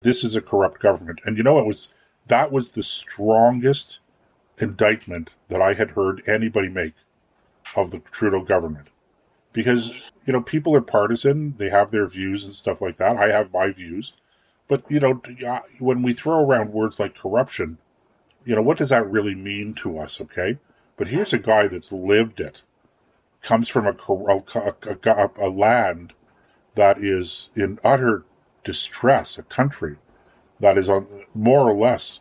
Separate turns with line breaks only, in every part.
this is a corrupt government. And that was the strongest indictment that I had heard anybody make of the Trudeau government. Because, people are partisan, they have their views and stuff like that. I have my views. But, when we throw around words like corruption, what does that really mean to us, okay? But here's a guy that's lived it, comes from a land that is in utter distress, a country that is on more or less,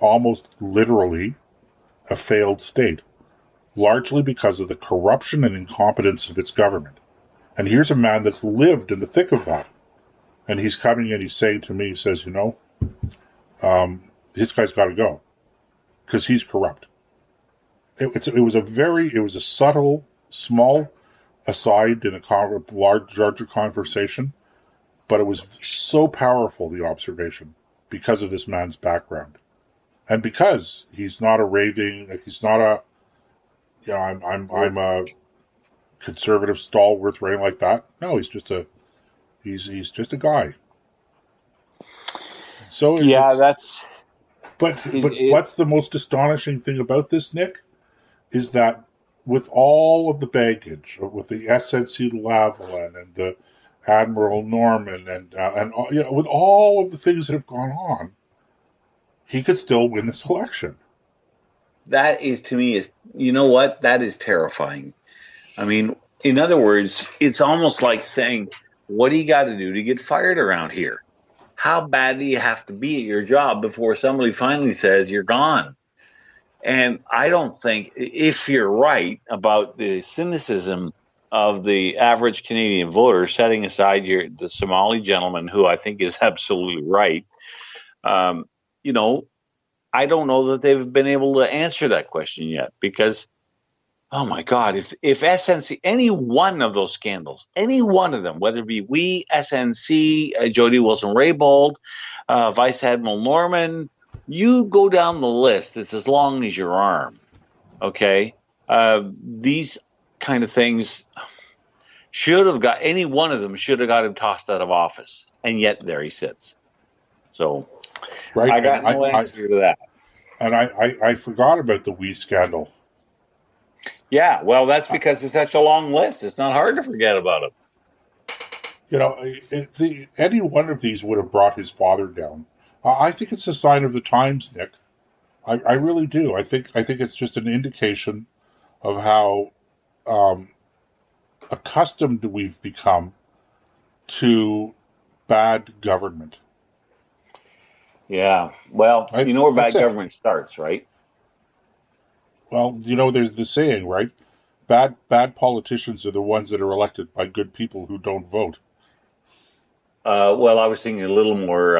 almost literally a failed state, largely because of the corruption and incompetence of its government. And here's a man that's lived in the thick of that. And he's coming and he's saying to me, he says, this guy's got to go because he's corrupt. It was a subtle, small aside in a larger conversation, but it was so powerful, the observation, because of this man's background. And because he's not a raving, he's not a, I'm a conservative stalwart or anything like that. No, he's just a guy. So
yeah,
But what's the most astonishing thing about this, Nick, is that with all of the baggage, with the SNC Lavalin and the Admiral Norman and with all of the things that have gone on, he could still win this election.
That is, to me, that is terrifying. I mean, in other words, it's almost like saying, what do you got to do to get fired around here? How bad do you have to be at your job before somebody finally says you're gone? And I don't think, if you're right about the cynicism of the average Canadian voter, setting aside the Somali gentleman, who I think is absolutely right, I don't know that they've been able to answer that question yet, because, oh my God, if SNC, any one of those scandals, any one of them, whether it be SNC, Jody Wilson-Raybould, Vice Admiral Norman, you go down the list, it's as long as your arm, okay? These kind of things any one of them should have got him tossed out of office, and yet there he sits. So right. I got no answer to that.
And I forgot about the Wee scandal.
Yeah, well, that's because it's such a long list. It's not hard to forget about
it. Any one of these would have brought his father down. I think it's a sign of the times, Nick. I really do. I think it's just an indication of how accustomed we've become to bad government.
Yeah, well, where bad government starts, right?
Well, there's the saying, right? Bad politicians are the ones that are elected by good people who don't vote.
Well, I was thinking a little more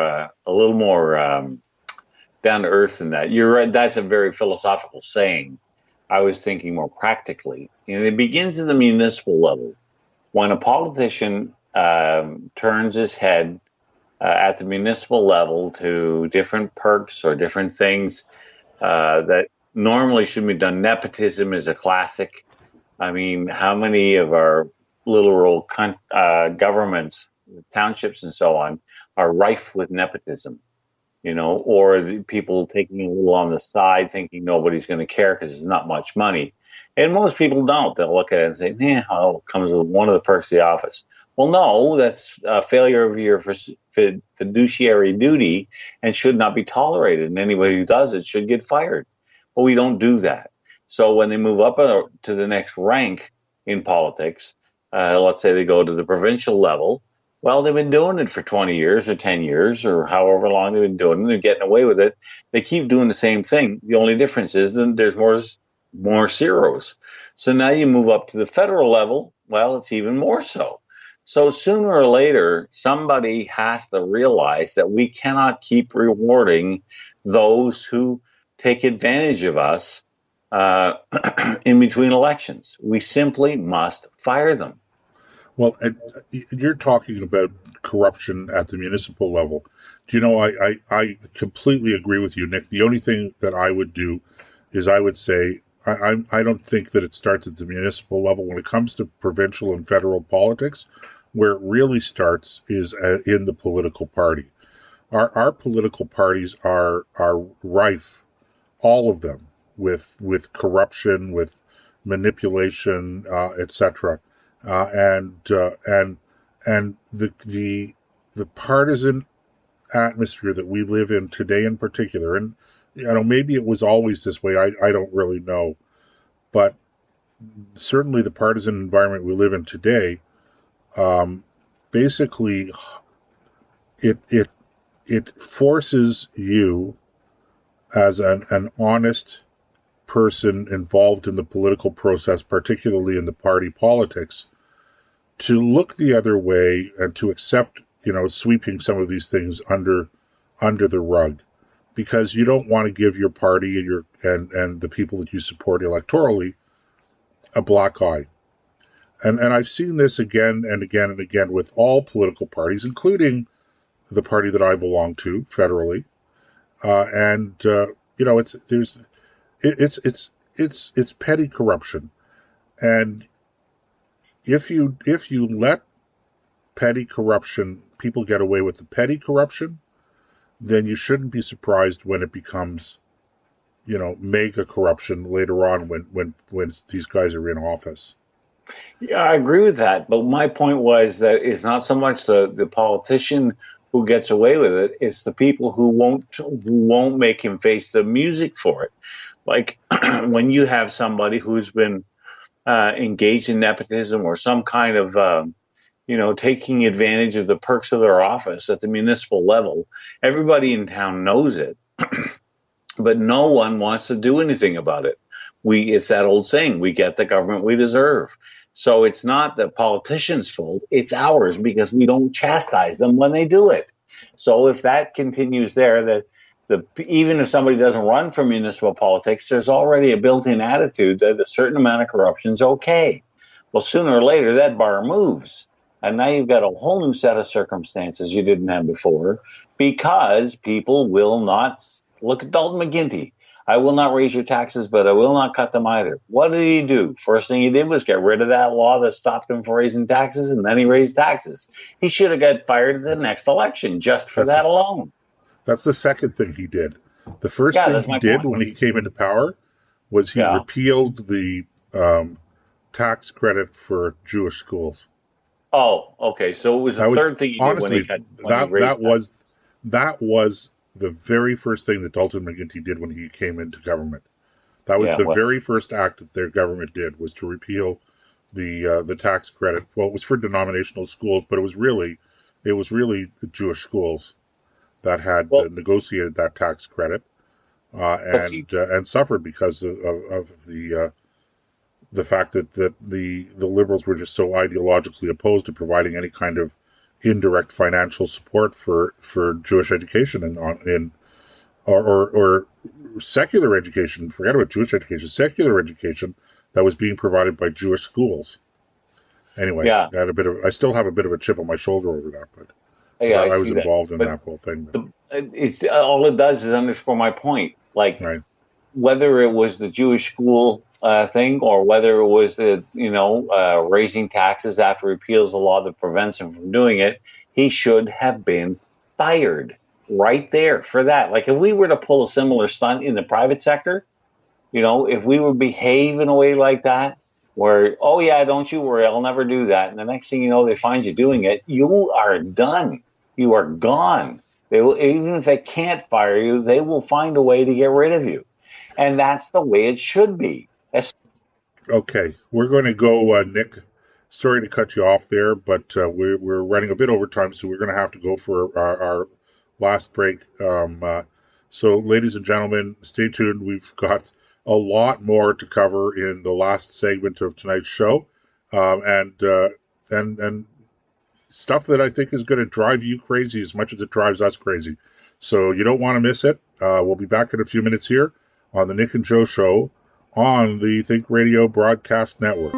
down to earth than that. You're right. That's a very philosophical saying. I was thinking more practically. It begins at the municipal level. When a politician turns his head at the municipal level to different perks or different things that normally should be done. Nepotism is a classic. I mean, how many of our little rural governments, townships and so on, are rife with nepotism, or the people taking a little on the side thinking nobody's going to care because there's not much money. And most people don't. They'll look at it and say, it comes with one of the perks of the office. Well, no, that's a failure of your fiduciary duty and should not be tolerated. And anybody who does it should get fired. But we don't do that. So when they move up to the next rank in politics, let's say they go to the provincial level, well, they've been doing it for 20 years or 10 years or however long they've been doing it. They're getting away with it. They keep doing the same thing. The only difference is that there's more zeros. So now you move up to the federal level. Well, it's even more so. So sooner or later, somebody has to realize that we cannot keep rewarding those who take advantage of us in between elections. We simply must fire them.
Well, you're talking about corruption at the municipal level. Do you know, I completely agree with you, Nick. The only thing that I would do is I would say I don't think that it starts at the municipal level. When it comes to provincial and federal politics, where it really starts is in the political party. our political parties are rife, all of them, with corruption, with manipulation, etc. And the partisan atmosphere that we live in today, in particular, and maybe it was always this way. I don't really know, but certainly the partisan environment we live in today, basically, it forces you as an honest person involved in the political process, particularly in the party politics, to look the other way and to accept, sweeping some of these things under the rug, because you don't want to give your party and the people that you support electorally a black eye. And I've seen this again and again and again with all political parties, including the party that I belong to federally. It's petty corruption. And if you let petty corruption, people get away with the petty corruption, then you shouldn't be surprised when it becomes, mega corruption later on when these guys are in office.
Yeah, I agree with that. But my point was that it's not so much the politician who gets away with it; it's the people who won't make him face the music for it. Like when you have somebody who's been engaged in nepotism or some kind of taking advantage of the perks of their office at the municipal level, everybody in town knows it, but no one wants to do anything about it. It's that old saying: we get the government we deserve. So it's not the politicians' fault, it's ours, because we don't chastise them when they do it. So if that continues there, even if somebody doesn't run for municipal politics, there's already a built-in attitude that a certain amount of corruption is okay. Well, sooner or later, that bar moves. And now you've got a whole new set of circumstances you didn't have before, because people will not look at Dalton McGuinty. I will not raise your taxes, but I will not cut them either. What did he do? First thing he did was get rid of that law that stopped him from raising taxes, and then he raised taxes. He should have got fired at the next election just for that alone.
That's the second thing he did. The first thing he did when he came into power was he repealed the tax credit for Jewish schools.
Oh, okay. So it was the third thing he did when he raised taxes.
That was the very first thing that Dalton McGuinty did when he came into government. That was very first act that their government did, was to repeal the tax credit. Well, it was for denominational schools, but it was really Jewish schools that had negotiated that tax credit and suffered because of the fact that the Liberals were just so ideologically opposed to providing any kind of indirect financial support for Jewish education or secular education. Forget about Jewish education, secular education that was being provided by Jewish schools. Anyway, I still have a bit of a chip on my shoulder over that, but I was involved in that whole thing.
It's all it does is underscore my point. Like whether it was the Jewish school thing, or whether it was the raising taxes after he repeals the law that prevents him from doing it, he should have been fired right there for that. Like if we were to pull a similar stunt in the private sector, if we would behave in a way like that, where don't you worry, I'll never do that, and the next thing you know, they find you doing it, you are done. You are gone. They will, even if they can't fire you, they will find a way to get rid of you, and that's the way it should be.
Okay, we're going to go, Nick. Sorry to cut you off there, but we're running a bit over time, so we're going to have to go for our last break. So, ladies and gentlemen, stay tuned. We've got a lot more to cover in the last segment of tonight's show, and stuff that I think is going to drive you crazy as much as it drives us crazy. So you don't want to miss it. We'll be back in a few minutes here on the Nick and Joe Show on the Think Radio Broadcast Network.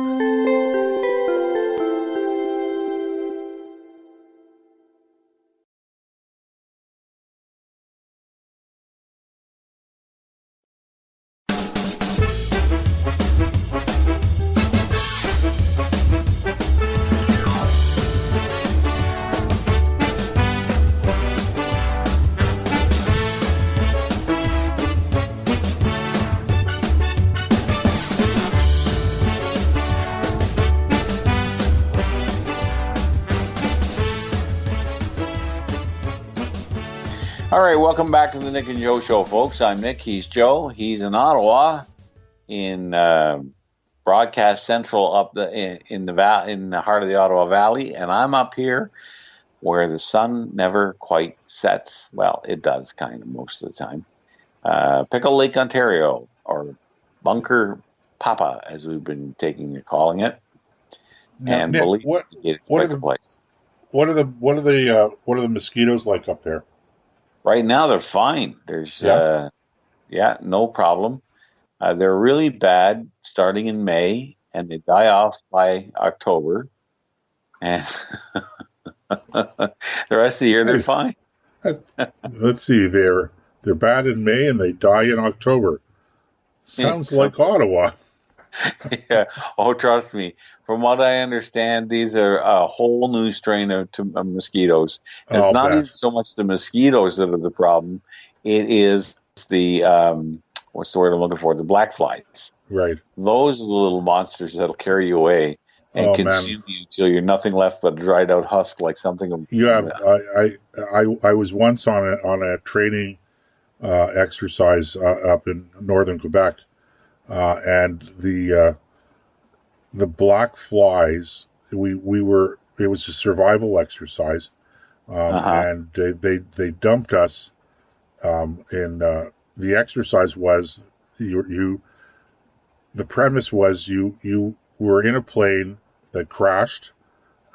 All right, welcome back to the Nick and Joe Show, folks. I'm Nick. He's Joe. He's in Ottawa, in Broadcast Central, up in the heart of the Ottawa Valley, and I'm up here where the sun never quite sets. Well, it does kind of most of the time. Pickle Lake, Ontario, or Bunker Papa, as we've been calling it.
Now,
And
Nick,
believe me, it's quite the place.
what are the mosquitoes like up there?
Right now, they're fine. There's no problem. They're really bad starting in May, and they die off by October. And the rest of the year, they're fine.
Let's see, they're bad in May and they die in October. Sounds like Ottawa.
Yeah. Oh, trust me. From what I understand, these are a whole new strain of mosquitoes. It's not even so much the mosquitoes that are the problem. It is the what's the word I'm looking for? The black flies.
Right.
Those are the little monsters that'll carry you away and consume you till you're nothing left but a dried out husk, like something.
You have. I was once on a training exercise up in northern Quebec, and the black flies. We were. It was a survival exercise, and they dumped us. The exercise was you. The premise was you were in a plane that crashed,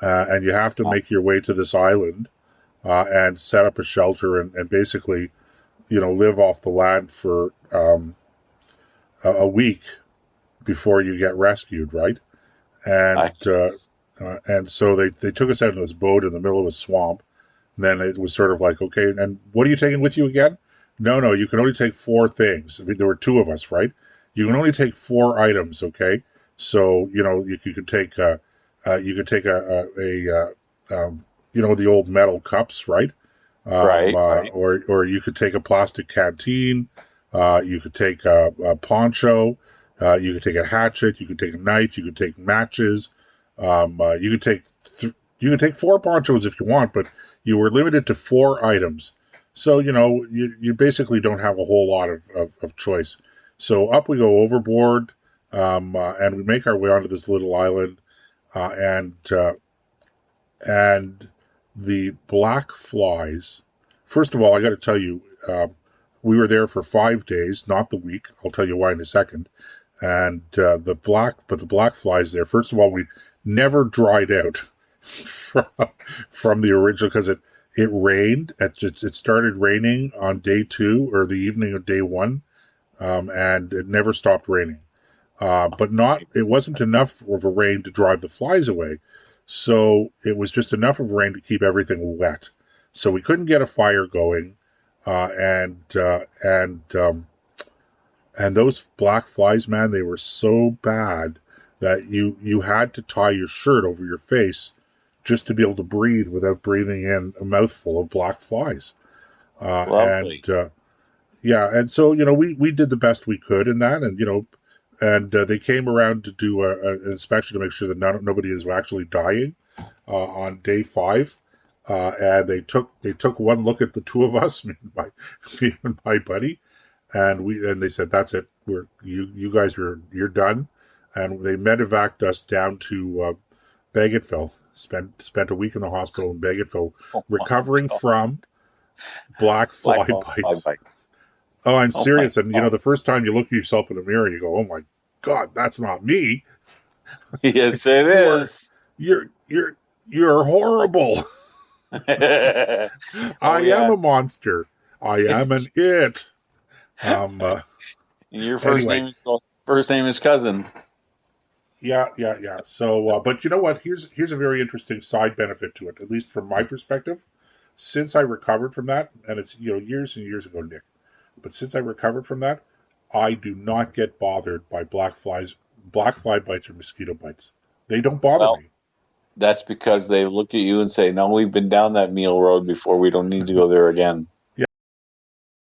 and you have to make your way to this island and set up a shelter and basically, live off the land for a week before you get rescued, right? And so they took us out in this boat in the middle of a swamp. And then it was sort of like, okay, and what are you taking with you again? No, you can only take 4 things. I mean, there were 2 of us, right? You can only take 4 items, okay? So you could take the old metal cups, right?
Right.
Or you could take a plastic canteen. You could take a poncho. You could take a hatchet. You could take a knife. You could take matches. You could take 4 ponchos if you want, but you were limited to 4 items. So, you basically don't have a whole lot of choice. So up we go overboard, and we make our way onto this little island, and the black flies. First of all, I got to tell you, we were there for 5 days, not the week. I'll tell you why in a second. And the black flies there. First of all, we never dried out from the original because it rained. It started raining on day 2 or the evening of day 1, and it never stopped raining. But it wasn't enough of a rain to drive the flies away. So it was just enough of rain to keep everything wet. So we couldn't get a fire going, and those black flies, man, they were so bad that you had to tie your shirt over your face just to be able to breathe without breathing in a mouthful of black flies.
Lovely.
And so we did the best we could in that, and they came around to do an inspection to make sure that nobody is actually dying on day 5. And they took one look at the 2 of us, me and my buddy, and they said, "That's it. You guys you're done." And they medevaced us down to Bagotville. Spent a week in the hospital in Bagotville, recovering from black fly bites. Oh, I'm serious. And the first time you look at yourself in the mirror, you go, "Oh my God, that's not me."
Yes, it is.
You're horrible. I am a monster. I am an it.
And your first name is cousin.
Yeah. So, but you know what? Here's a very interesting side benefit to it, at least from my perspective. Since I recovered from that, and it's years and years ago, Nick, but since I recovered from that, I do not get bothered by black fly bites or mosquito bites. They don't bother me.
That's because they look at you and say, "No, we've been down that meal road before. We don't need to go there again."